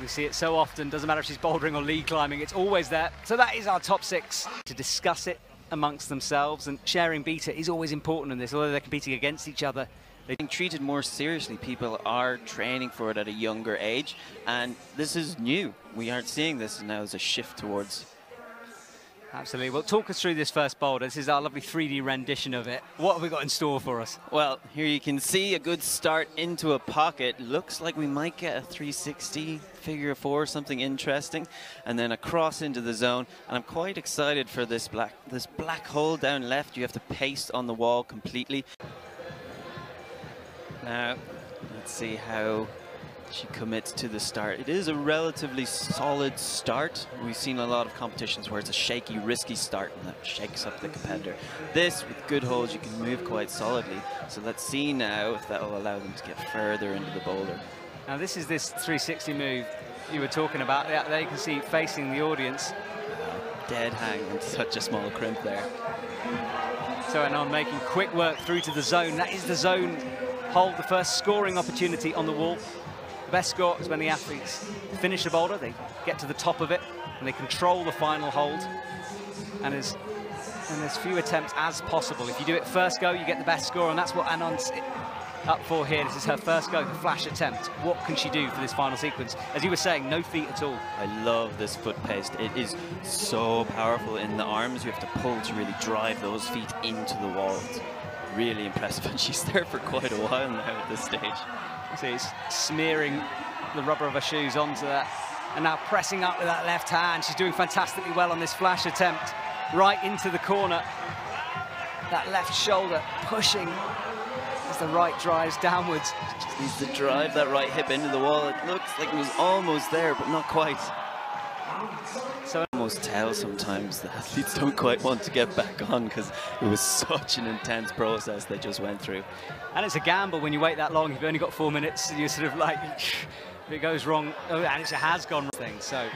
We see it so often, doesn't matter if she's bouldering or lead climbing, it's always there. So that is our top 6. To discuss it amongst themselves, and sharing beta is always important in this, although they're competing against each other. They're being treated more seriously. People are training for it at a younger age, and this is new. We aren't seeing this now as a shift towards. Absolutely. Well, talk us through this first boulder. This is our lovely 3D rendition of it. What have we got in store for us? Well, here you can see a good start into a pocket. Looks like we might get a 360 figure 4, something interesting, and then across into the zone. And I'm quite excited for this black hole down left. You have to paste on the wall completely. Now, let's see how she commits to the start. It is a relatively solid start. We've seen a lot of competitions where it's a shaky, risky start and that shakes up the competitor. This, with good holds, you can move quite solidly. So let's see now if that will allow them to get further into the boulder. Now this is this 360 move you were talking about. There you can see facing the audience. Dead hang on such a small crimp there. So Anon making quick work through to the zone. That is the zone hold, the first scoring opportunity on the wall. The best score is when the athletes finish the boulder, they get to the top of it, and they control the final hold. And as few attempts as possible. If you do it first go, you get the best score, and that's what Anon's up for here. This is her first go, flash attempt. What can she do for this final sequence? As you were saying, no feet at all. I love this foot paste. It is so powerful in the arms. You have to pull to really drive those feet into the wall. It's really impressive, and she's there for quite a while now at this stage. See, it's smearing the rubber of her shoes onto that, and now pressing up with that left hand. She's doing fantastically well on this flash attempt, right into the corner. That left shoulder pushing as the right drives downwards. She just needs to drive that right hip into the wall. It looks like it was almost there, but not quite. So I almost tell sometimes the athletes don't quite want to get back on because it was such an intense process they just went through. And it's a gamble when you wait that long. You've only got 4 minutes. You're sort of like, if it goes wrong, and it has gone wrong. So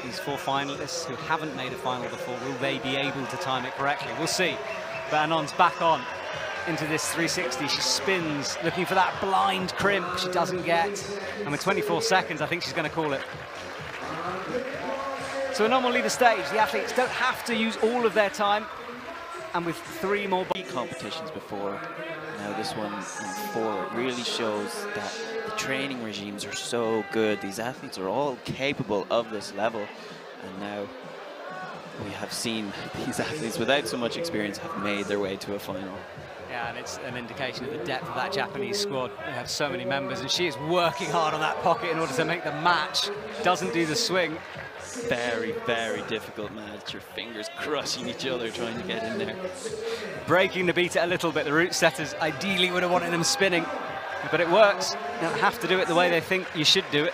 these 4 finalists who haven't made a final before, will they be able to time it correctly? We'll see. But Anon's back on into this 360. She spins, looking for that blind crimp. She doesn't get. And with 24 seconds, I think she's going to call it. So Anon will lead the stage. The athletes don't have to use all of their time. And with 3 more competitions before, now this one in 4, it really shows that the training regimes are so good. These athletes are all capable of this level. And now we have seen these athletes without so much experience have made their way to a final. Yeah, and it's an indication of the depth of that Japanese squad. They have so many members, and she is working hard on that pocket in order to make the match. Doesn't do the swing. Very, very difficult match. Your fingers crushing each other trying to get in there. Breaking the beta a little bit. The route setters ideally would have wanted them spinning, but it works. You don't have to do it the way they think you should do it.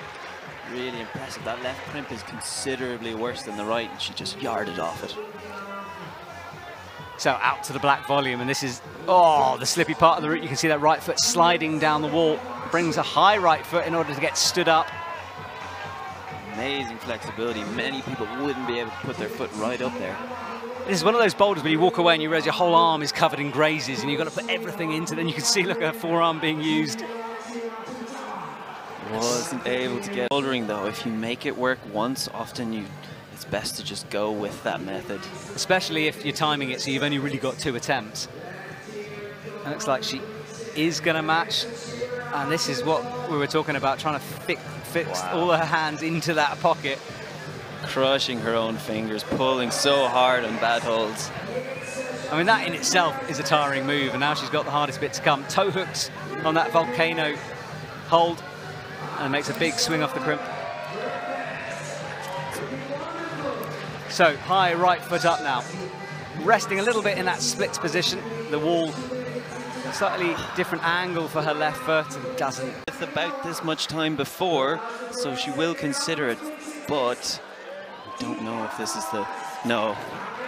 Really impressive. That left crimp is considerably worse than the right, and she just yarded off it. So out to the black volume, and this is, oh, the slippy part of the route. You can see that right foot sliding down the wall. Brings a high right foot in order to get stood up. Amazing flexibility. Many people wouldn't be able to put their foot right up there. This is one of those boulders where you walk away and you realize your whole arm is covered in grazes, and you've got to put everything into it. And you can see, look, her forearm being used. Wasn't able to get bouldering though. If you make it work once, often it's best to just go with that method. Especially if you're timing it so you've only really got 2 attempts. It looks like she is going to match. And this is what we were talking about, trying to fix all her hands into that pocket. Crushing her own fingers, pulling so hard on bad holds. I mean, that in itself is a tiring move, and now she's got the hardest bit to come. Toe hooks on that volcano hold, and makes a big swing off the crimp. So, high right foot up now. Resting a little bit in that splits position. The wall, slightly different angle for her left foot, and doesn't. With about this much time before, so she will consider it, but I don't know if this is the... No,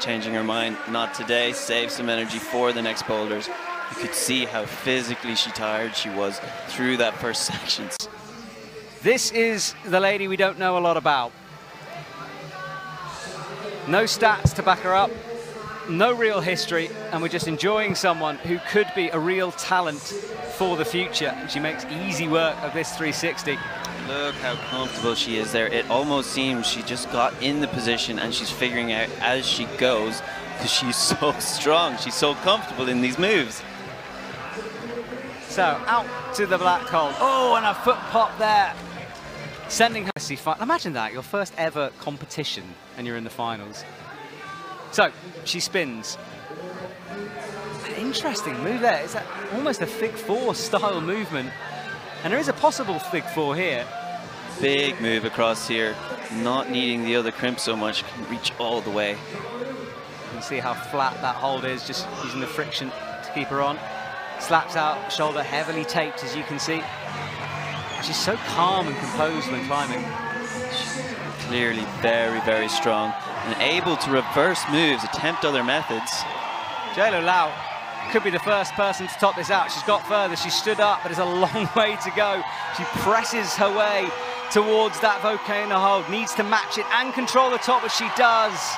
changing her mind, not today. Save some energy for the next boulders. You could see how physically tired she was through that first section. This is the lady we don't know a lot about. No stats to back her up, no real history, and we're just enjoying someone who could be a real talent for the future. She makes easy work of this 360. Look how comfortable she is there. It almost seems she just got in the position and she's figuring out as she goes, because she's so strong. She's so comfortable in these moves. So out to the black hole. Oh, and a foot pop there. Sending her to final. Imagine that, your first ever competition and you're in the finals. So she spins. An interesting move there. It's almost a fig four style movement. And there is a possible fig four here. Big move across here. Not needing the other crimp so much. Can reach all the way. You can see how flat that hold is, just using the friction to keep her on. Slaps out, shoulder heavily taped, as you can see. She's so calm and composed when climbing. Clearly very, very strong and able to reverse moves, attempt other methods. J-Lo Lau could be the first person to top this out. She's got further, she stood up, but there's a long way to go. She presses her way towards that volcano hold, needs to match it and control the top, which she does.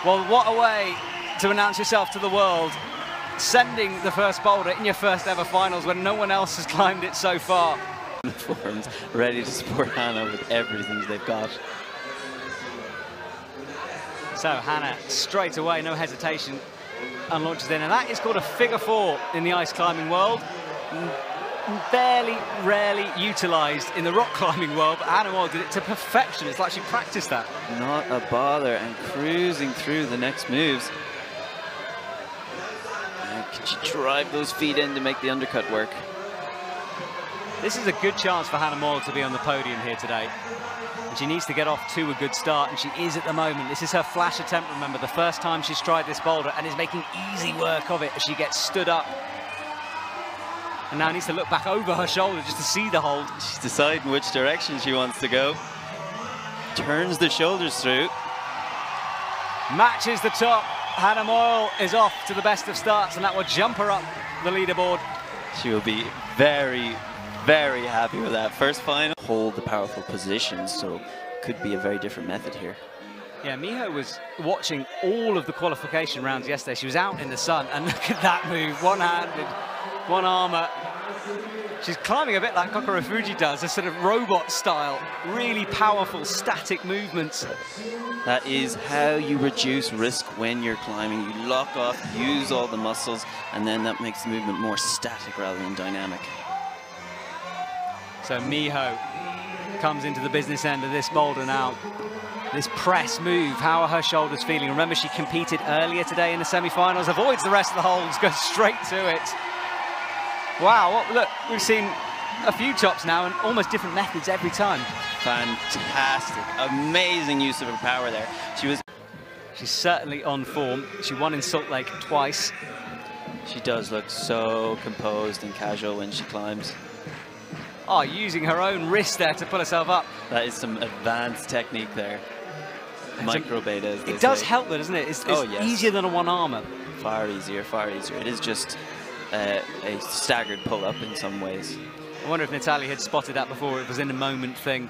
Well, what a way to announce yourself to the world, sending the first boulder in your first ever finals when no one else has climbed it so far. Forms ready to support Hannah with everything they've got. So Hannah straight away, no hesitation, unlaunches in, and that is called a figure four in the ice climbing world. Rarely utilised in the rock climbing world, but Hannah Moyle did it to perfection. It's like she practiced that. Not a bother, and cruising through the next moves. And can she drive those feet in to make the undercut work? This is a good chance for Hannah Moyle to be on the podium here today. And she needs to get off to a good start, and she is at the moment. This is her flash attempt, remember, the first time she's tried this boulder, and is making easy work of it as she gets stood up. And now needs to look back over her shoulder just to see the hold. She's deciding which direction she wants to go. Turns the shoulders through. Matches the top. Hannah Moyle is off to the best of starts, and that will jump her up the leaderboard. She will be very, very happy with that first final. Hold the powerful positions, so could be a very different method here. Yeah, Miho was watching all of the qualification rounds yesterday. She was out in the sun, and look at that move, one-handed, one-armer. She's climbing a bit like Kokoro Fuji does, a sort of robot style, really powerful, static movements. That is how you reduce risk when you're climbing. You lock off, use all the muscles, and then that makes the movement more static rather than dynamic. So Miho comes into the business end of this boulder now. This press move, how are her shoulders feeling? Remember, she competed earlier today in the semi-finals, avoids the rest of the holds, goes straight to it. Wow, look, we've seen a few tops now and almost different methods every time. Fantastic, amazing use of her power there. She's certainly on form. She won in Salt Lake twice. She does look so composed and casual when she climbs. Oh, using her own wrist there to pull herself up. That is some advanced technique there. Micro beta, as they It does say. help though, doesn't it? It's yes. easier than a one-armer. Far easier, far easier. It is just a staggered pull-up in some ways. I wonder if Natalia had spotted that before. It was in a moment thing.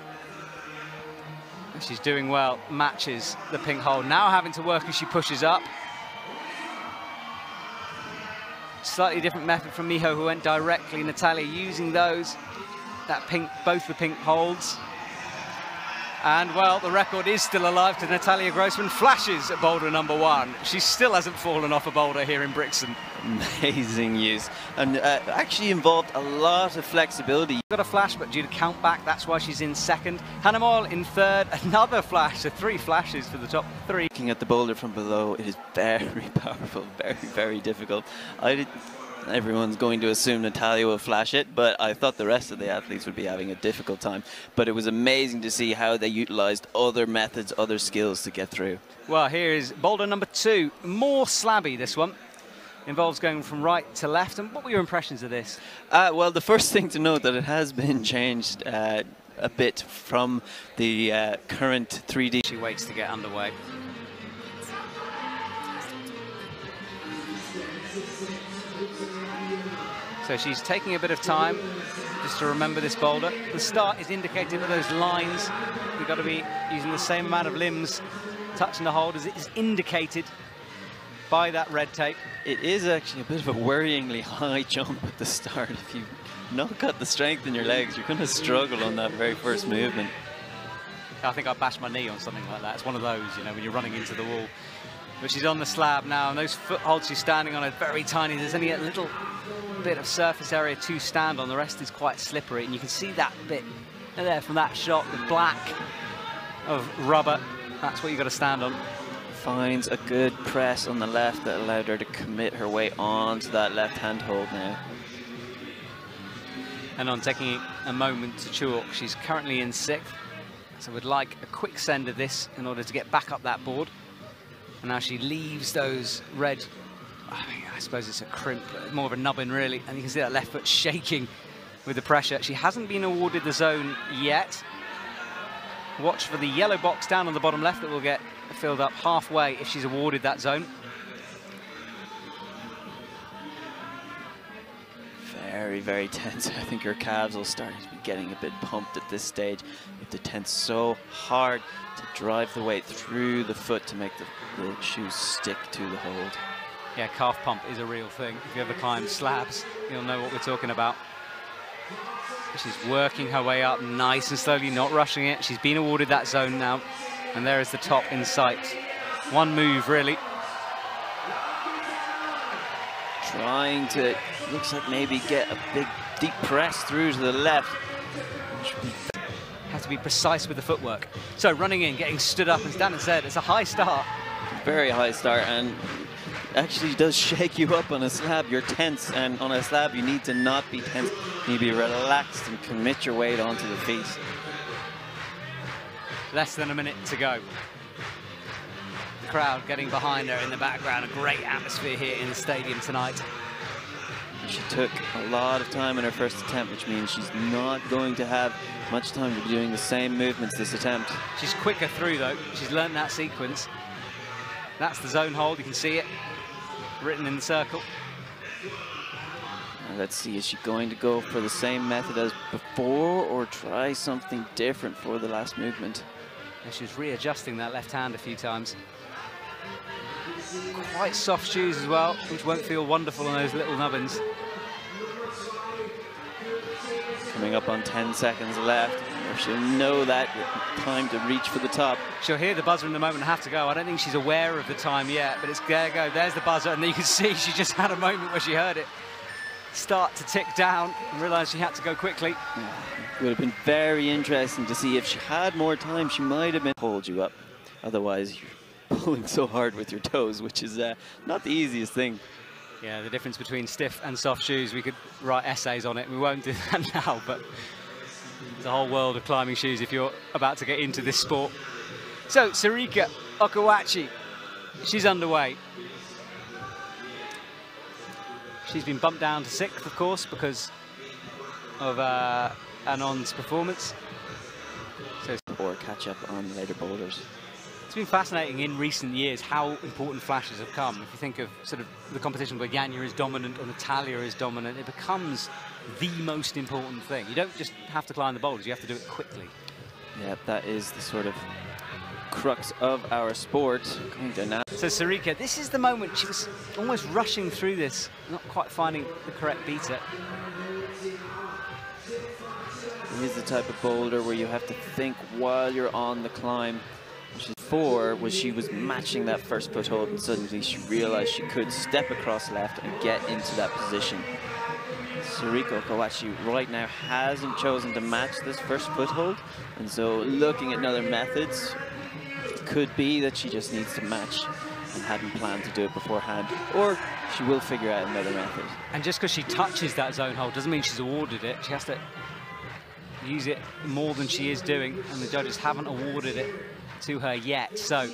She's doing well, matches the pink hold. Now having to work as she pushes up. Slightly different method from Miho, who went directly. Natalia using those, both the pink holds. And, well, the record is still alive because Natalia Grossman flashes at boulder number one. She still hasn't fallen off a boulder here in Brixen. Amazing use. And actually involved a lot of flexibility. Got a flash, but due to count back, that's why she's in second. Hannah Moyle in third, another flash, so 3 flashes for the top 3. Looking at the boulder from below, it is very powerful, very, very difficult. Everyone's going to assume Natalia will flash it, but I thought the rest of the athletes would be having a difficult time. But it was amazing to see how they utilized other methods, other skills to get through. Well, here is boulder number 2. More slabby, this one. Involves going from right to left. And what were your impressions of this? Well, the first thing to note that it has been changed a bit from the current 3D. She waits to get underway. So she's taking a bit of time just to remember this boulder. The start is indicated by those lines. We've got to be using the same amount of limbs touching the hold as it is indicated by that red tape. It is actually a bit of a worryingly high jump at the start. If you not got the strength in your legs, you're going to struggle on that very first movement. I think I bashed my knee on something like that. It's one of those, you know, when you're running into the wall. But she's on the slab now, and those footholds she's standing on are very tiny. There's only a little bit of surface area to stand on. The rest is quite slippery, and you can see that bit there from that shot, the black of rubber. That's what you've got to stand on. Finds a good press on the left that allowed her to commit her way onto that left-hand hold now. And on taking a moment to chalk, she's currently in 6th. So would like a quick send of this in order to get back up that board. And now she leaves those red, I suppose it's a crimp, more of a nubbin really. And you can see that left foot shaking with the pressure. She hasn't been awarded the zone yet. Watch for the yellow box down on the bottom left that will get filled up halfway if she's awarded that zone. Very, very tense. I think her calves will start to be getting a bit pumped at this stage. You have to tense so hard to drive the weight through the foot to make the shoes stick to the hold. Yeah, calf pump is a real thing. If you ever climb slabs, you'll know what we're talking about. She's working her way up nice and slowly, not rushing it. She's been awarded that zone now, and there is the top in sight. One move, really. Trying to, looks like maybe get a big deep press through to the left. Have to be precise with the footwork. So running in, getting stood up, as Dan said, it's a high start. Very high start, and actually does shake you up on a slab. You're tense, and on a slab you need to not be tense. You need to be relaxed and commit your weight onto the feet. Less than a minute to go. The crowd getting behind her in the background. A great atmosphere here in the stadium tonight. She took a lot of time in her first attempt, which means she's not going to have much time to be doing the same movements this attempt. She's quicker through though. She's learned that sequence. That's the zone hold, you can see it written in the circle. Now let's see, is she going to go for the same method as before or try something different for the last movement? And she's readjusting that left hand a few times. Quite soft shoes as well, which won't feel wonderful on those little nubbins. Coming up on 10 seconds left. She'll know that time to reach for the top. She'll hear the buzzer in the moment and have to go. I don't think she's aware of the time yet, but it's there you go. There's the buzzer, and you can see she just had a moment where she heard it start to tick down and realised she had to go quickly. It would have been very interesting to see if she had more time, she might have been hold you up. Otherwise, you're pulling so hard with your toes, which is not the easiest thing. Yeah, the difference between stiff and soft shoes, we could write essays on it. We won't do that now, but there's a whole world of climbing shoes if you're about to get into this sport. So, Sarika Okawachi, she's underway. She's been bumped down to 6th, of course, because of Anon's performance. Or catch up on later boulders. It's been fascinating in recent years how important flashes have come. If you think of sort of the competition where Yanya is dominant or Natalia is dominant, it becomes the most important thing. You don't just have to climb the boulders, you have to do it quickly. Yeah, that is the sort of crux of our sport. So Sarika, this is the moment she was almost rushing through this, not quite finding the correct beater. It is the type of boulder where you have to think while you're on the climb. Before was she was matching that first foothold, and suddenly she realized she could step across left and get into that position. Sarika Okawachi right now hasn't chosen to match this first foothold, and so looking at other methods, it could be that she just needs to match and hadn't planned to do it beforehand, or she will figure out another method. And just because she touches that zone hold doesn't mean she's awarded it. She has to use it more than she is doing, and the judges haven't awarded it to her yet. So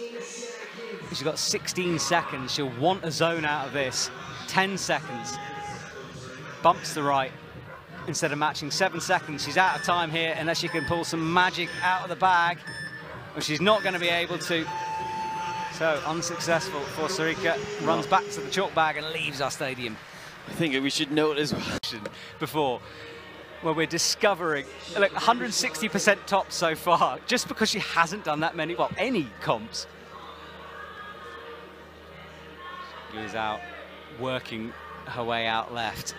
she's got 16 seconds. She'll want a zone out of this. 10 seconds. Bumps the right instead of matching. 7 seconds. She's out of time here unless she can pull some magic out of the bag, which she's not going to be able to. So unsuccessful for Sarika. Runs back to the chalk bag and leaves our stadium. I think we should note as well before, where we're discovering, like 160% top so far, just because she hasn't done that many, well, any comps. She is out, working her way out left.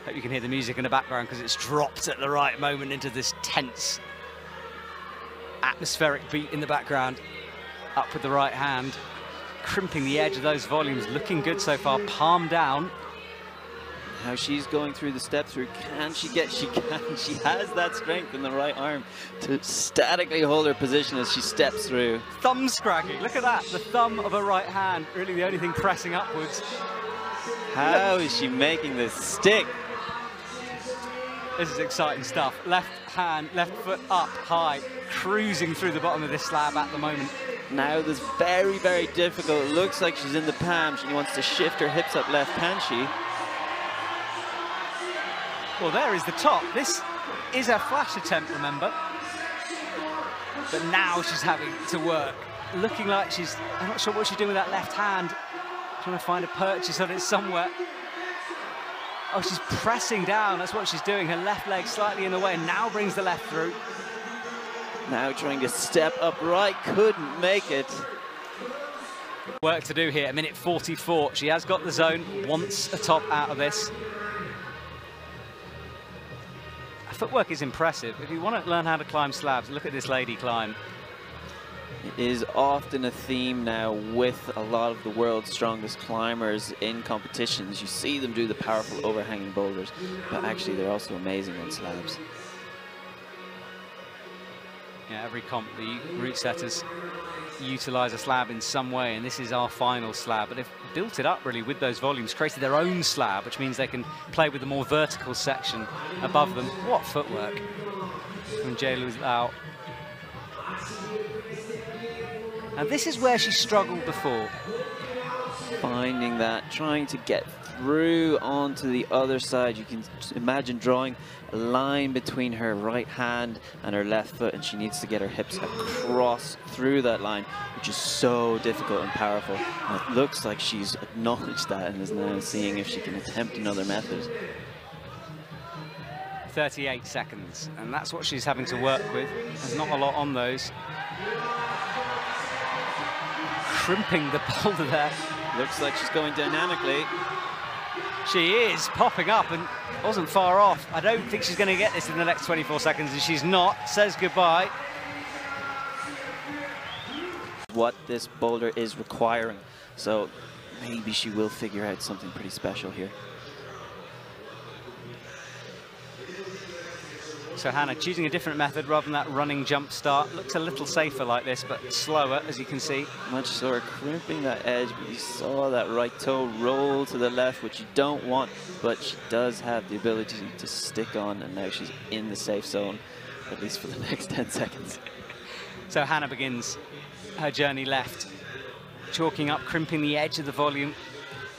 Hope you can hear the music in the background because it's dropped at the right moment into this tense atmospheric beat in the background. Up with the right hand, crimping the edge of those volumes, looking good so far, palm down. How she's going through the step through, can she get, she can, she has that strength in the right arm to statically hold her position as she steps through. Thumb scragging, look at that, the thumb of her right hand, really the only thing pressing upwards. How is she making this stick? This is exciting stuff. Left hand, left foot up high, cruising through the bottom of this slab at the moment. Now this very, very difficult. It looks like she's in the palm. She wants to shift her hips up left, can she? Well, there is the top. This is a flash attempt, remember? But now she's having to work. Looking like she's, I'm not sure what she's doing with that left hand. Trying to find a purchase on it somewhere. Oh, she's pressing down, that's what she's doing. Her left leg slightly in the way, and now brings the left through. Now trying to step upright, couldn't make it. Work to do here, a minute 44. She has got the zone, wants a top out of this. Her footwork is impressive. If you want to learn how to climb slabs, look at this lady climb. It is often a theme now with a lot of the world's strongest climbers in competitions. You see them do the powerful overhanging boulders, but actually they're also amazing on slabs. Yeah, every comp, the route setters utilize a slab in some way, and this is our final slab. But they've built it up really with those volumes, created their own slab, which means they can play with the more vertical section above them. What footwork from Jailu's out. And this is where she struggled before. Finding that, trying to get through onto the other side. You can imagine drawing a line between her right hand and her left foot, and she needs to get her hips across through that line, which is so difficult and powerful. And it looks like she's acknowledged that and is now seeing if she can attempt another method. 38 seconds, and that's what she's having to work with. There's not a lot on those. Crimping the boulder there. Looks like she's going dynamically. She is popping up and wasn't far off. I don't think she's going to get this in the next 24 seconds, and she's not. Says goodbye. What this boulder is requiring. So maybe she will figure out something pretty special here. So Hannah choosing a different method rather than that running jump start. Looks a little safer like this, but slower, as you can see. Much slower, crimping that edge, but you saw that right toe roll to the left, which you don't want, but she does have the ability to stick on, and now she's in the safe zone, at least for the next 10 seconds. So Hannah begins her journey left, chalking up, crimping the edge of the volume.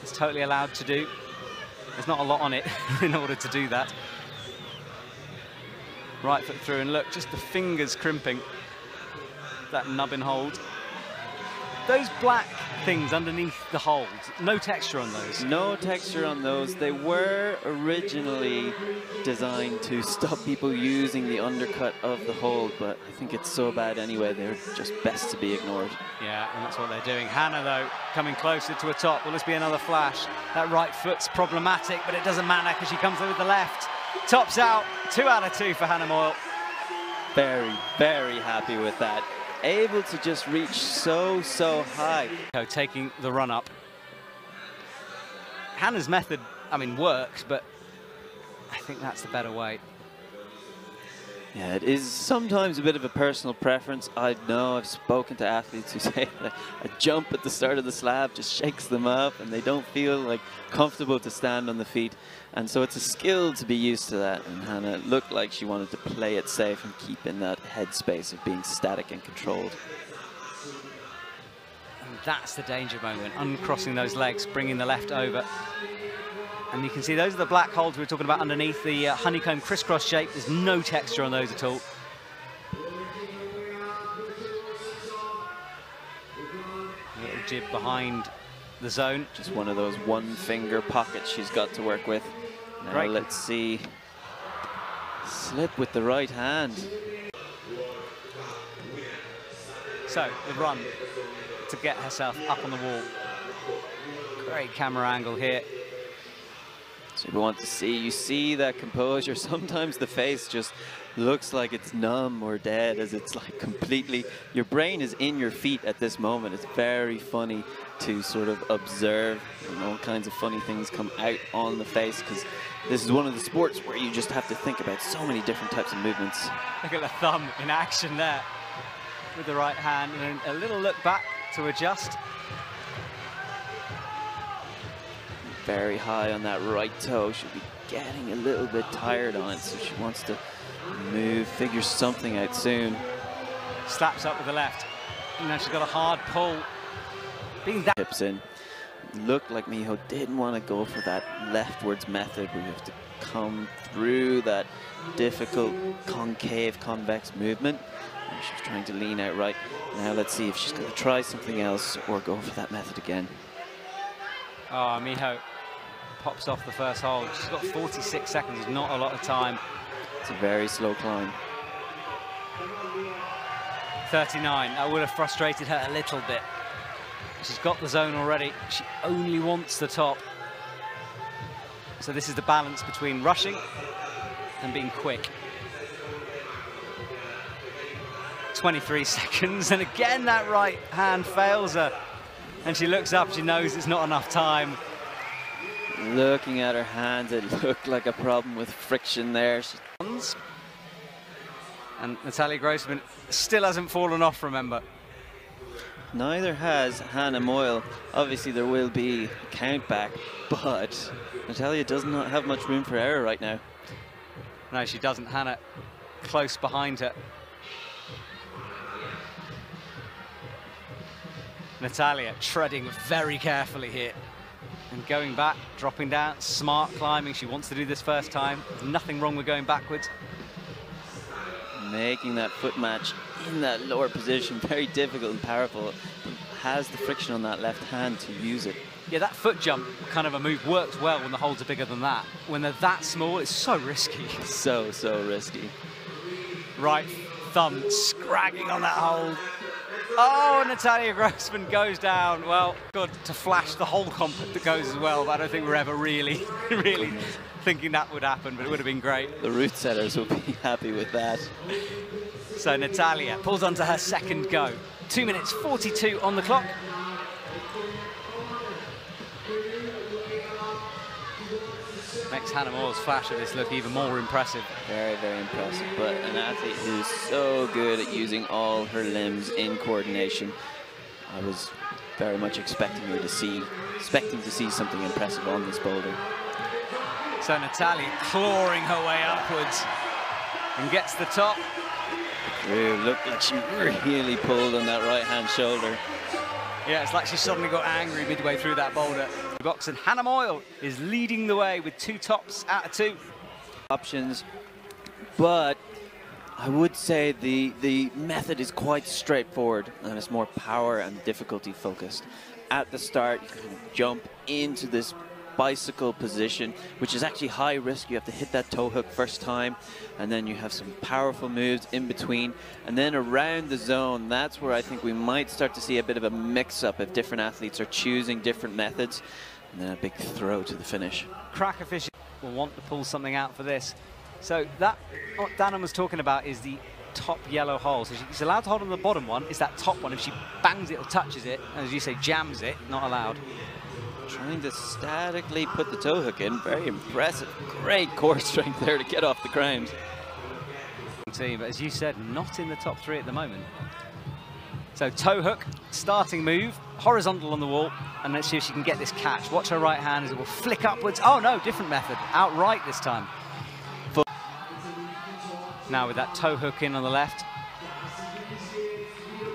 It's totally allowed to do. There's not a lot on it in order to do that. Right foot through, and look, just the fingers crimping that nubbin hold. Those black things underneath the hold, no texture on those. No texture on those. They were originally designed to stop people using the undercut of the hold, but I think it's so bad anyway, they're just best to be ignored. Yeah, and that's what they're doing. Hannah, though, coming closer to a top. Will this be another flash? That right foot's problematic, but it doesn't matter because she comes in with the left. Tops out, 2 out of 2 for Hannah Moyle. Very, very happy with that. Able to just reach so, so high. Taking the run up. Hannah's method, I mean, works, but I think that's the better way. Yeah, it is sometimes a bit of a personal preference. I know I've spoken to athletes who say that a jump at the start of the slab just shakes them up and they don't feel like comfortable to stand on the feet. And so it's a skill to be used to that. And Hannah looked like she wanted to play it safe and keep in that headspace of being static and controlled. And that's the danger moment, uncrossing those legs, bringing the left over. And you can see those are the black holes we were talking about underneath the honeycomb crisscross shape. There's no texture on those at all. A little jib behind the zone. Just one of those one-finger pockets she's got to work with. Now Great. Let's see. Slip with the right hand. So the run to get herself up on the wall. Great camera angle here. So we want to see, you see that composure. Sometimes the face just looks like it's numb or dead, as it's like completely, your brain is in your feet at this moment. It's very funny to sort of observe, and all kinds of funny things come out on the face, because this is one of the sports where you just have to think about so many different types of movements. Look at the thumb in action there with the right hand, and a little look back to adjust. Very high on that right toe. She'll be getting a little bit tired on it, so she wants to move, figure something out soon. Slaps up with the left. And now she's got a hard pull. Being that hips in. Looked like Miho didn't want to go for that leftwards method where you have to come through that difficult concave, convex movement. And she's trying to lean out right. Now let's see if she's going to try something else or go for that method again. Oh, Miho pops off the first hold. She's got 46 seconds, not a lot of time. It's a very slow climb. 39, that would have frustrated her a little bit. She's got the zone already. She only wants the top. So this is the balance between rushing and being quick. 23 seconds, and again that right hand fails her. And she looks up, she knows it's not enough time. Looking at her hands, it looked like a problem with friction there. And Natalia Grossman still hasn't fallen off, remember. Neither has Hannah Moyle. Obviously there will be a count back, but Natalia does not have much room for error right now. No, she doesn't. Hannah close behind her. Natalia treading very carefully here. And going back, dropping down, smart climbing. She wants to do this first time. There's nothing wrong with going backwards. Making that foot match in that lower position, very difficult and powerful. Has the friction on that left hand to use it. Yeah, that foot jump kind of a move works well when the holds are bigger than that. When they're that small, it's so risky. So risky. Right thumb scragging on that hold. Oh, Natalia Grossman goes down. Well, good to flash the whole comp that goes as well, but I don't think we're ever really thinking that would happen, but it would have been great. The route setters will be happy with that. So Natalia pulls onto her second go. 2 minutes 42 on the clock. Makes Hannah Moyle's flash of this look even more impressive. Very impressive, but an athlete who's so good at using all her limbs in coordination. I was very much expecting to see something impressive on this boulder. So Natalia clawing her way upwards and gets the top. It looked like she really pulled on that right-hand shoulder. Yeah, it's like she suddenly got angry midway through that boulder. And Hannah Moyle is leading the way with 2 tops out of 2. Options, but I would say the method is quite straightforward and it's more power and difficulty focused. At the start, you kind of jump into this bicycle position, which is actually high risk. You have to hit that toe hook first time, and then you have some powerful moves in between, and then around the zone, that's where I think we might start to see a bit of a mix-up if different athletes are choosing different methods, and then a big throw to the finish. Crack official will want to pull something out for this. So that, what Dannon was talking about is the top yellow hole. So she's allowed to hold on the bottom one, it's that top one. If she bangs it or touches it, as you say, jams it, not allowed. Trying to statically put the toe hook in. Very impressive. Great core strength there to get off the ground. But as you said, not in the top 3 at the moment. So toe hook, starting move, horizontal on the wall, and let's see if she can get this catch. Watch her right hand as it will flick upwards. Oh no, different method. Outright this time. Now with that toe hook in on the left.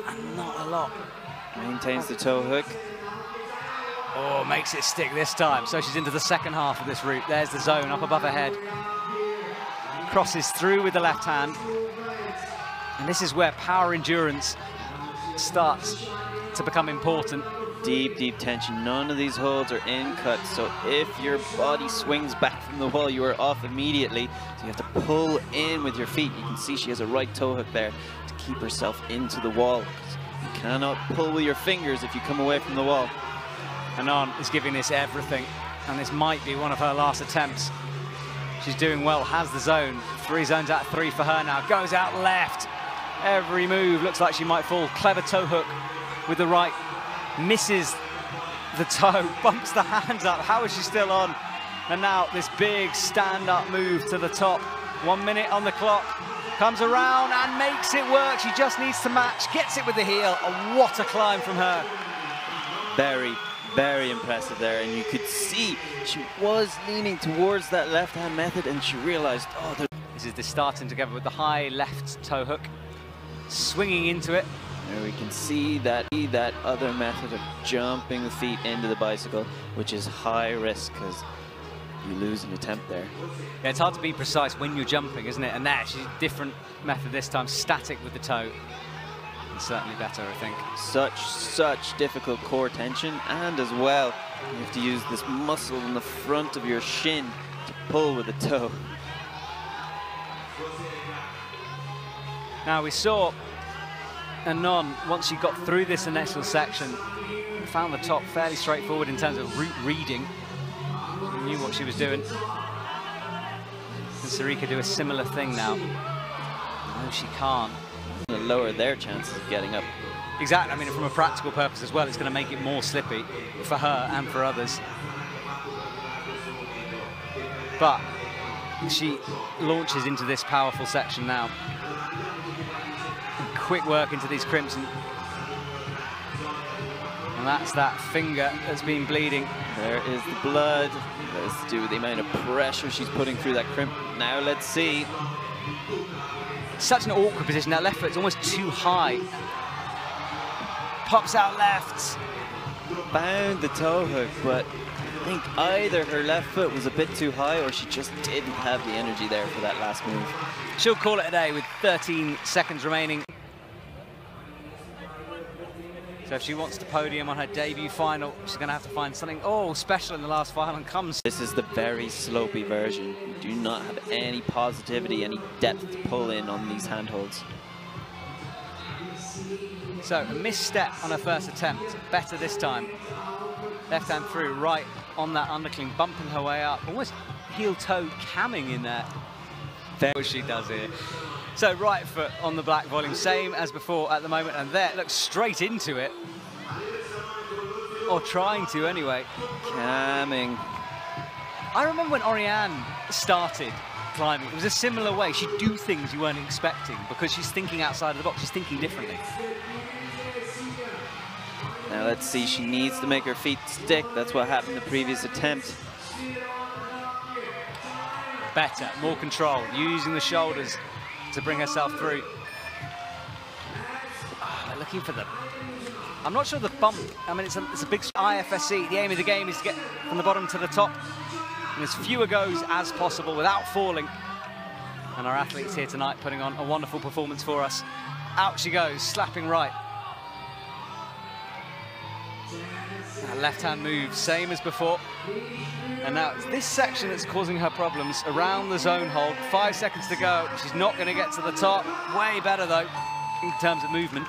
And not a lot. Maintains the toe hook. Oh, makes it stick this time. So she's into the second half of this route. There's the zone up above her head. Crosses through with the left hand. And this is where power endurance starts to become important. Deep tension. None of these holds are in cuts. So if your body swings back from the wall, you are off immediately. So you have to pull in with your feet. You can see she has a right toe hook there to keep herself into the wall. You cannot pull with your fingers if you come away from the wall. Hanan is giving this everything. and this might be one of her last attempts. She's doing well, has the zone. 3 zones out of 3 for her now. Goes out left. Every move looks like she might fall. Clever toe hook with the right. Misses the toe, bumps the hands up. How is she still on? And now this big stand-up move to the top. 1 minute on the clock. Comes around and makes it work. She just needs to match. Gets it with the heel. What a climb from her. Very, very impressive there. And you could see she was leaning towards that left-hand method and she realized, oh, this is the starting together with the high left toe hook. Swinging into it. There we can see that other method of jumping the feet into the bicycle, which is high risk because you lose an attempt there. Yeah, it's hard to be precise when you're jumping, isn't it? And there, she's a different method this time, static with the toe. And certainly better, I think. Such difficult core tension, and as well, you have to use this muscle in the front of your shin to pull with the toe. Now we saw Anon, once she got through this initial section, found the top fairly straightforward in terms of route reading. She knew what she was doing. Can Sarika do a similar thing now? No, she can't. To lower their chances of getting up. Exactly, I mean, from a practical purpose as well, it's going to make it more slippy for her and for others. But she launches into this powerful section now. Quick work into these crimson. And that's that finger that's been bleeding. There is the blood. That's to do with the amount of pressure she's putting through that crimp. Now let's see. Such an awkward position. That left foot is almost too high. Pops out left. Found the toe hook, but I think either her left foot was a bit too high or she just didn't have the energy there for that last move. She'll call it a day with 13 seconds remaining. So if she wants to podium on her debut final, she's going to have to find something special in the last final and comes. This is the very slopey version. You do not have any positivity, any depth to pull in on these handholds. So a misstep on her first attempt, better this time. Left hand through, right on that undercling, bumping her way up, almost heel-toe camming in there. What she does here. So right foot on the black volume, same as before at the moment, and there, looks straight into it. Or trying to anyway. Camming. I remember when Oriane started climbing, it was a similar way. She'd do things you weren't expecting because she's thinking outside of the box, she's thinking differently. Now let's see, she needs to make her feet stick. That's what happened in the previous attempt. Better, more control, using the shoulders to bring herself through. They're looking for the... I'm not sure the bump. I mean, it's a big IFSC. The aim of the game is to get from the bottom to the top. And as fewer goes as possible without falling. And our athletes here tonight putting on a wonderful performance for us. Out she goes, slapping right. That left-hand move, same as before. And now it's this section that's causing her problems around the zone hold. 5 seconds to go. She's not going to get to the top. Way better, though, in terms of movement.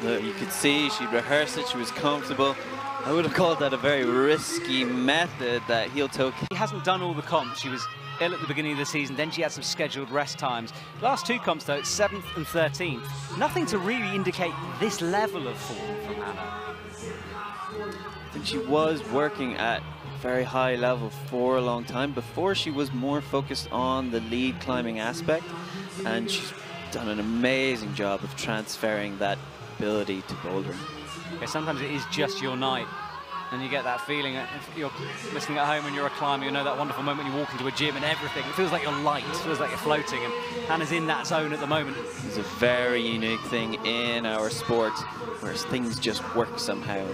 Look, you could see she rehearsed it. She was comfortable. I would have called that a very risky method, that heel-toe. She hasn't done all the comps. She was ill at the beginning of the season. Then she had some scheduled rest times. Last 2 comps, though, 7th and 13th. Nothing to really indicate this level of form from Hannah. I think she was working at very high level for a long time before she was more focused on the lead climbing aspect, and she's done an amazing job of transferring that ability to bouldering. Yeah, sometimes it is just your night and you get that feeling. If you're listening at home and you're a climber, you know that wonderful moment you walk into a gym and everything, it feels like you're light, it feels like you're floating, and Hannah's in that zone at the moment. It's a very unique thing in our sport where things just work somehow.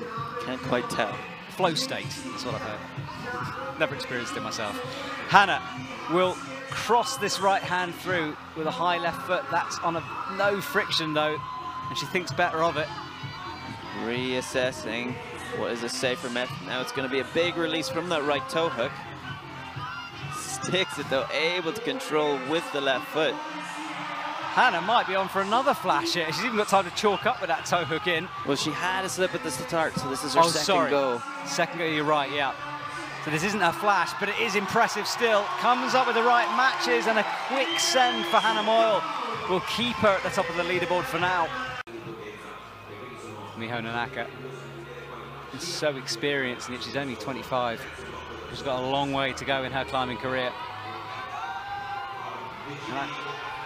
Can't quite tell. Flow state, that's what I've heard. Never experienced it myself. Hannah will cross this right hand through with a high left foot. That's on a no friction though, and she thinks better of it. Reassessing what is a safer method. Now it's going to be a big release from that right toe hook. Sticks it though, able to control with the left foot. Hannah might be on for another flash here. She's even got time to chalk up with that toe hook in. Well, she had a slip at the start, so this is her second go. Second go, you're right, yeah. So this isn't a flash, but it is impressive still. Comes up with the right matches, and a quick send for Hannah Moyle will keep her at the top of the leaderboard for now. Miho Nanaka is so experienced, and yet she's only 25. She's got a long way to go in her climbing career. And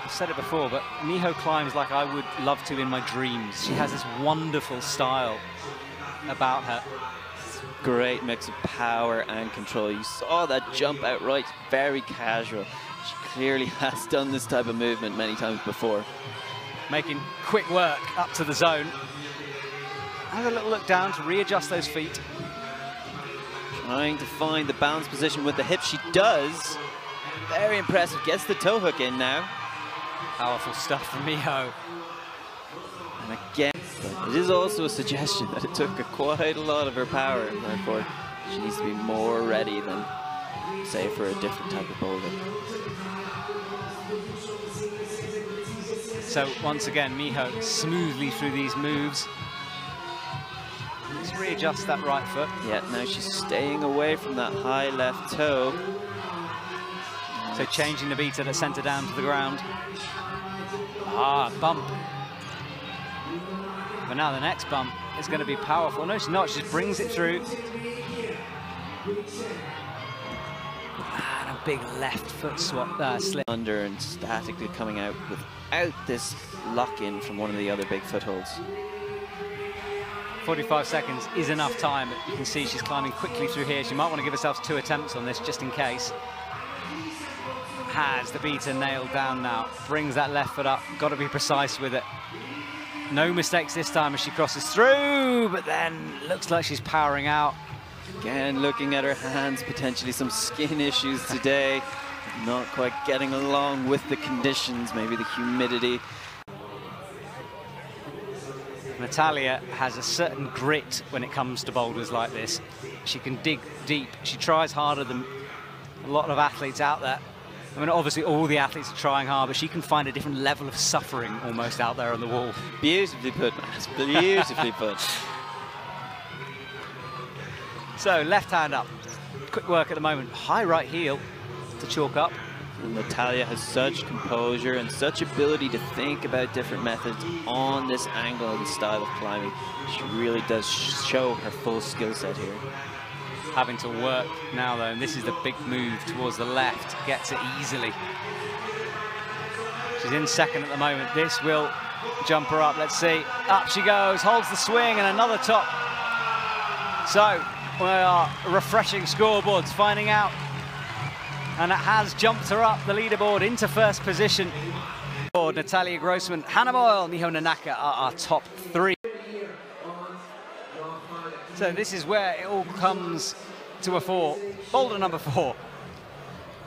I've said it before, but Miho climbs like I would love to in my dreams. She has this wonderful style about her. Great mix of power and control. You saw that jump outright, very casual. She clearly has done this type of movement many times before. Making quick work up to the zone. Has a little look down to readjust those feet. Trying to find the balance position with the hips. She does. Very impressive. Gets the toe hook in now. Powerful stuff from Miho. And again, it is also a suggestion that it took quite a lot of her power, and therefore she needs to be more ready than, say, for a different type of boulder. So once again, Miho smoothly through these moves. Let's readjust that right foot. Yeah, now she's staying away from that high left toe. So changing the beat at center down to the ground. Ah, bump. But now the next bump is going to be powerful. No, she's not. She just brings it through. And a big left foot swap, slip. Under and statically coming out without this lock-in from one of the other big footholds. 45 seconds is enough time. You can see she's climbing quickly through here. She might want to give herself 2 attempts on this just in case. Has the beater nailed down now. Brings that left foot up. Got to be precise with it. No mistakes this time as she crosses through, but then looks like she's powering out. Again, looking at her hands, potentially some skin issues today. Not quite getting along with the conditions, maybe the humidity. Natalia has a certain grit when it comes to boulders like this. She can dig deep. She tries harder than a lot of athletes out there. I mean, obviously all the athletes are trying hard, but she can find a different level of suffering almost out there on the wall. Beautifully put, Matt. Beautifully put. So left hand up. Quick work at the moment. High right heel to chalk up. And Natalia has such composure and such ability to think about different methods on this angle and style of climbing. She really does show her full skill set here. Having to work now though, and this is the big move towards the left. Gets it easily. She's in second at the moment. This will jump her up. Let's see. Up she goes, holds the swing, and another top. So we are refreshing scoreboards, finding out. And it has jumped her up the leaderboard into first position. Natalia Grossman, Hannah Moyle, Miho Nanaka are our top 3. So this is where it all comes to a 4. Boulder number 4.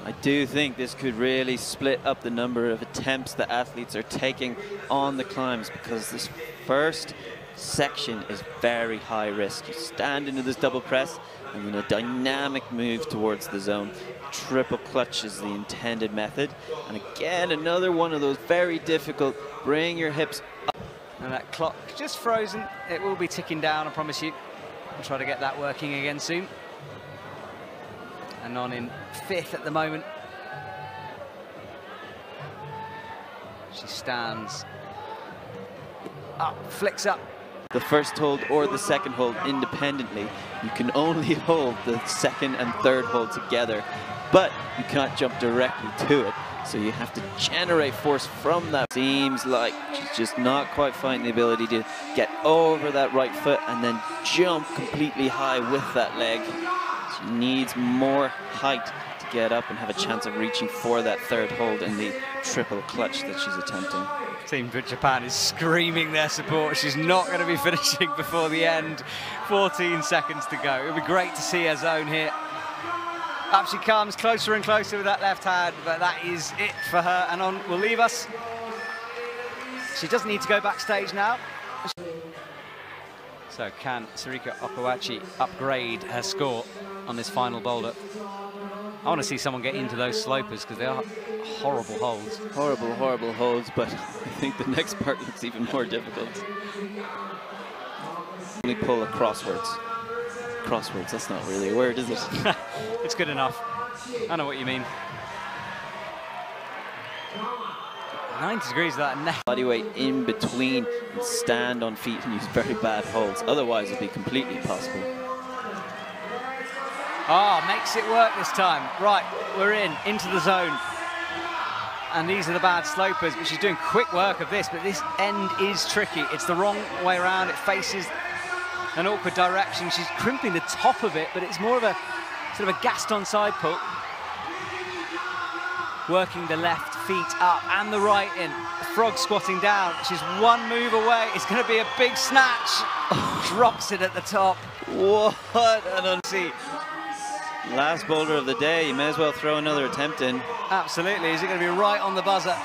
I do think this could really split up the number of attempts that athletes are taking on the climbs, because this first section is very high risk. You stand into this double press and then a dynamic move towards the zone. Triple clutch is the intended method. And again, another one of those very difficult, bring your hips up. And that clock just frozen. It will be ticking down, I promise you. I'll try to get that working again soon. And on in 5th at the moment. She stands up, flicks up. The first hold or the second hold independently. You can only hold the second and third hold together, but you can't jump directly to it. So you have to generate force from that. Seems like she's just not quite finding the ability to get over that right foot and then jump completely high with that leg. She needs more height to get up and have a chance of reaching for that third hold in the triple clutch that she's attempting. Team Japan is screaming their support. She's not going to be finishing before the end. 14 seconds to go. It would be great to see her zone here. Up she comes, closer and closer with that left hand, but that is it for her. And on will leave us. She doesn't need to go backstage now. So can Sarika Okawachi upgrade her score on this final boulder? I want to see someone get into those slopers because they are horrible holds. Horrible, horrible holds, but I think the next part looks even more difficult. Only pull acrosswards. crosswords. That's not really a word, is it? It's good enough. I know what you mean. 90 degrees of that neck. Body weight in between and stand on feet and use very bad holds. Otherwise, it'd be completely possible. Ah, makes it work this time. Right, we're into the zone. And these are the bad slopers, but she's doing quick work of this, but this end is tricky. It's the wrong way around. It faces an awkward direction. She's crimping the top of it, but it's more of a sort of a Gaston side pull. Working the left feet up and the right in. Frog squatting down. She's one move away. It's going to be a big snatch. Drops it at the top. What an unseat. Last boulder of the day. You may as well throw another attempt in. Absolutely. Is it going to be right on the buzzer?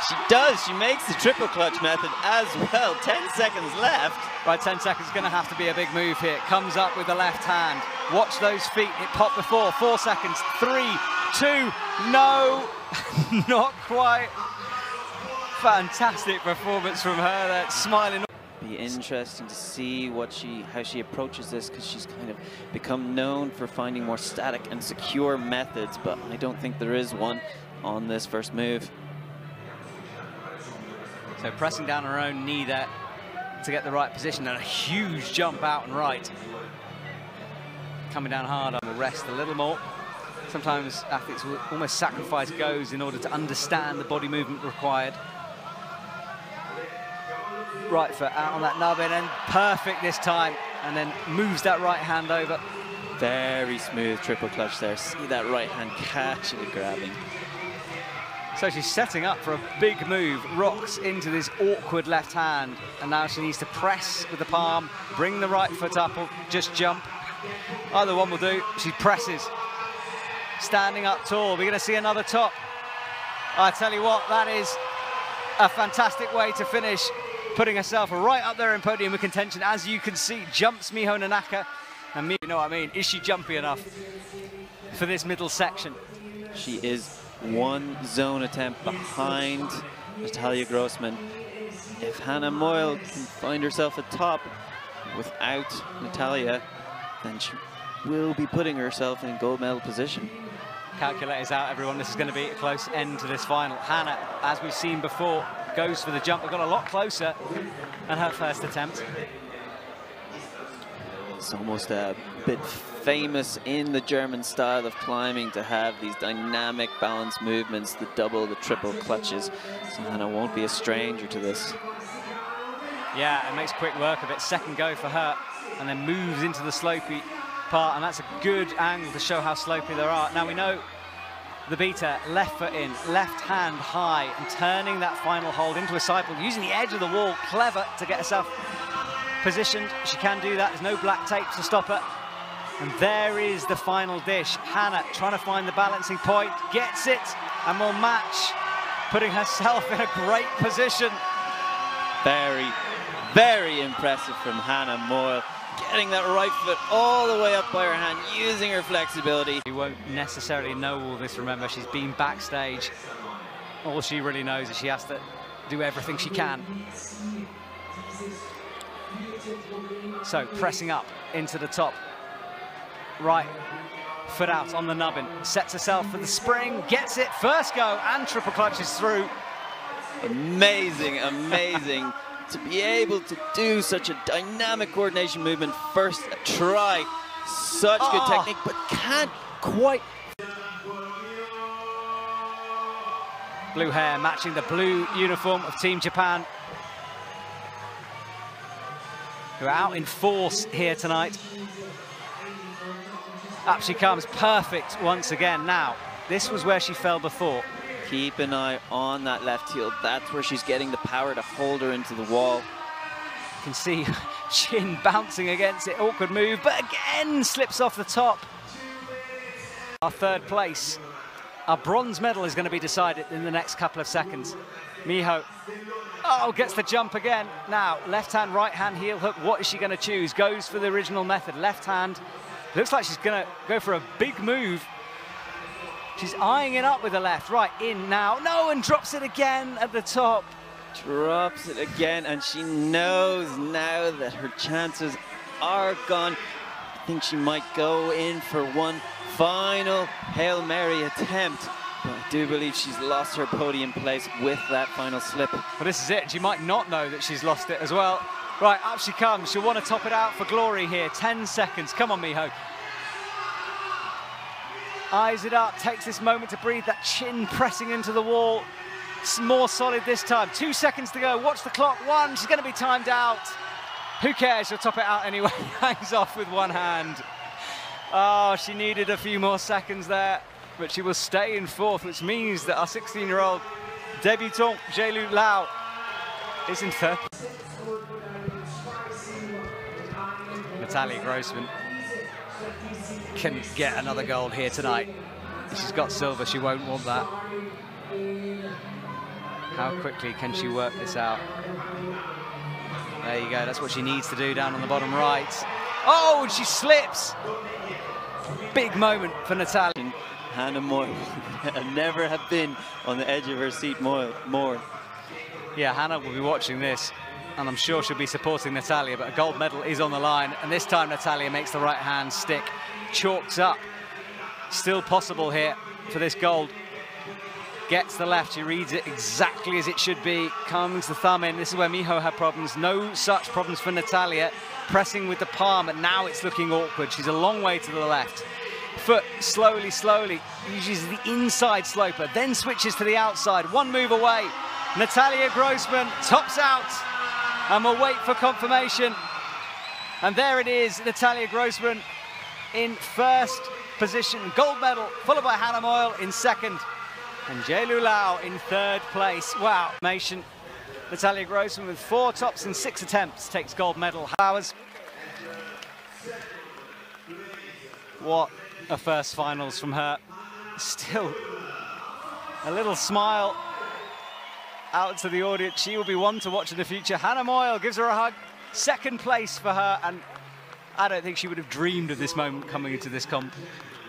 She does. She makes the triple clutch method as well. 10 seconds left. Right, 10 seconds. Going to have to be a big move here. Comes up with the left hand. Watch those feet. It popped before. 4 seconds. 3, 2, no. Not quite. Fantastic performance from her there. Smiling. Be interesting to see how she approaches this, because she's kind of become known for finding more static and secure methods, but I don't think there is one on this first move. So pressing down her own knee there to get the right position, and a huge jump out and right. Coming down hard, I will rest a little more. Sometimes athletes will almost sacrifice goes in order to understand the body movement required. Right foot out on that nubbin, and perfect this time, and then moves that right hand over. Very smooth triple clutch there. See that right hand catching and grabbing. So she's setting up for a big move, rocks into this awkward left hand, and now she needs to press with the palm, bring the right foot up, or just jump. Either one will do. She presses. Standing up tall. We're going to see another top. I tell you what, that is a fantastic way to finish, putting herself right up there in podium contention. As you can see, jumps Miho Nanaka. And you know what I mean, is she jumpy enough for this middle section? She is one zone attempt behind Natalia Grossman. If Hannah Moyle can find herself atop without Natalia, then she will be putting herself in gold medal position. Calculators out, everyone. This is going to be a close end to this final. Hannah, as we've seen before, goes for the jump. They've got a lot closer than her first attempt. It's almost a bit famous in the German style of climbing to have these dynamic balance movements, the double, the triple clutches. So Hannah won't be a stranger to this. Yeah, it makes quick work of it. Second go for her, and then moves into the slopey part, and that's a good angle to show how slopey there are. Now we know the beater, left foot in, left hand high, and turning that final hold into a side pull, using the edge of the wall, clever to get herself positioned. She can do that. There's no black tape to stop her. And there is the final dish. Hannah trying to find the balancing point, gets it, and will match, putting herself in a great position. Very, very impressive from Hannah Moyle. Getting that right foot all the way up by her hand, using her flexibility. You won't necessarily know all this, remember, she's been backstage. All she really knows is she has to do everything she can. So, pressing up into the top. Right foot out on the nubbin, sets herself for the spring, gets it, first go, and triple clutches through. Amazing, amazing. To be able to do such a dynamic coordination movement first try. Such good technique, but can't quite. Blue hair matching the blue uniform of Team Japan, who are out in force here tonight. Up she comes, perfect once again. Now, this was where she fell before. Keep an eye on that left heel. That's where she's getting the power to hold her into the wall. You can see chin bouncing against it. Awkward move, but again slips off the top. Our third place. Our bronze medal is going to be decided in the next couple of seconds. Miho, gets the jump again. Now, left hand, right hand, heel hook. What is she going to choose? Goes for the original method. Left hand. Looks like she's going to go for a big move. She's eyeing it up with the left. Right, in now. No, and drops it again at the top. Drops it again, and she knows now that her chances are gone. I think she might go in for one final Hail Mary attempt. But I do believe she's lost her podium place with that final slip. Well, this is it. She might not know that she's lost it as well. Right, up she comes. She'll want to top it out for glory here. 10 seconds. Come on, Miho. Eyes it up, takes this moment to breathe, that chin pressing into the wall. It's more solid this time. 2 seconds to go. Watch the clock. 1, she's going to be timed out. Who cares? She'll top it out anyway. Hangs off with one hand. Oh, she needed a few more seconds there, but she will stay in 4th, which means that our 16-year-old debutant, Jelu Lau, is in 3rd. Natalia Grossman can get another gold here tonight. She's got silver, she won't want that. How quickly can she work this out? There you go, that's what she needs to do down on the bottom right. Oh, and she slips! Big moment for Natalia. Hannah Moyle never have been on the edge of her seat more. Yeah, Hannah will be watching this, and I'm sure she'll be supporting Natalia, but a gold medal is on the line, and this time Natalia makes the right hand stick. Chalks up. Still possible here for this gold. Gets the left, she reads it exactly as it should be. Comes the thumb in. This is where Miho had problems. No such problems for Natalia. Pressing with the palm, and now it's looking awkward. She's a long way to the left. Foot slowly, slowly uses the inside sloper, then switches to the outside. One move away. Natalia Grossman tops out, and we'll wait for confirmation. And there it is, Natalia Grossman in 1st position, gold medal, followed by Hannah Moyle in 2nd, and Jelu Lau in 3rd place. Wow. Natalia Grossman with 4 tops in 6 attempts takes gold medal. Flowers. What a first finals from her. Still a little smile out to the audience. She will be one to watch in the future. Hannah Moyle gives her a hug. 2nd place for her, and I don't think she would have dreamed of this moment coming into this comp.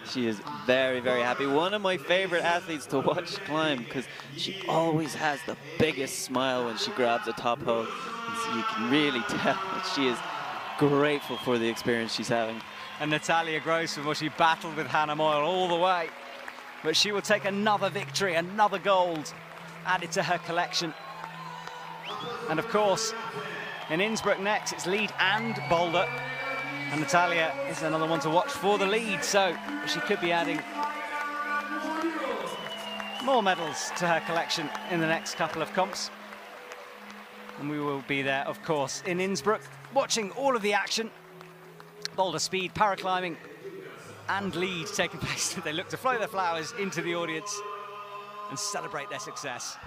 She is very, very happy. One of my favorite athletes to watch climb, because she always has the biggest smile when she grabs a top hole. And so you can really tell that she is grateful for the experience she's having. And Natalia Grossman, well, she battled with Hannah Moyle all the way, but she will take another victory, another gold added to her collection. And of course, in Innsbruck next, it's lead and boulder. And Natalia is another one to watch for the lead, so she could be adding more medals to her collection in the next couple of comps. And we will be there, of course, in Innsbruck, watching all of the action. Boulder speed, paraclimbing, and lead taking place. They look to throw their flowers into the audience and celebrate their success.